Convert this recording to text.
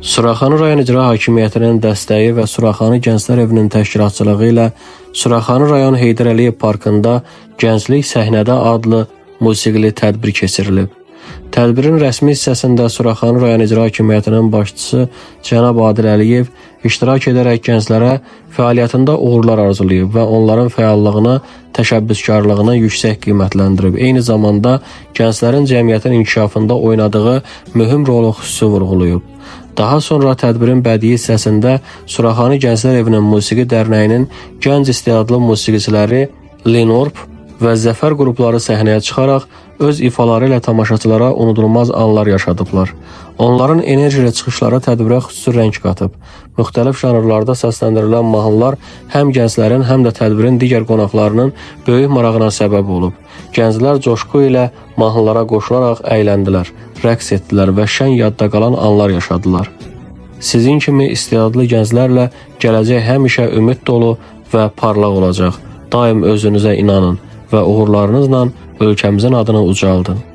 Suraxanı rayon icra hakimiyyətinin dəstəyi və Suraxanı Gənclər Evinin təşkilatçılığı ilə Suraxanı rayon Heydər Əliyev Parkında Gənclik Səhnədə adlı musiqili tədbir keçirilib. Tədbirin rəsmi hissəsində Suraxanı rayon icra hakimiyyətinin başçısı cənab Adil Əliyev iştirak edərək gənclərə fəaliyyətində uğurlar arzulayıb və onların fəallığına, təşəbbüskarlığına yüksək qiymətləndirib. Eyni zamanda gənclərin cəmiyyətin inkişafında oynadığı mühüm rolu xüsusi vurğulayıb. Daha sonra tədbirin bədii hissəsində Suraxanı Gənclər Evinin Musiqi Dərnəyinin gənc istedadlı musiqiçiləri Lenorp və Zəfər qrupları səhnəyə çıxaraq öz ifaları ilə tamaşaçılara unudulmaz anlar yaşadıblar. Onların enerjili çıxışları tədbirə xüsusi rəng qatıb. Müxtəlif janrlarda səsləndirilən mahnılar həm gənclərin, həm də tədbirin digər qonaqlarının böyük marağına səbəb olub. Gənclər coşqu ilə mahnılara qoşularaq əyləndilər, rəqs etdilər və şən yadda qalan anlar yaşadılar. Sizin kimi istedadlı gənclərlə gələcək həmişə ümid dolu və parlaq olacaq. Daim özünüzə inanın və uğurlarınızla ölkəmizin adını ucaldın.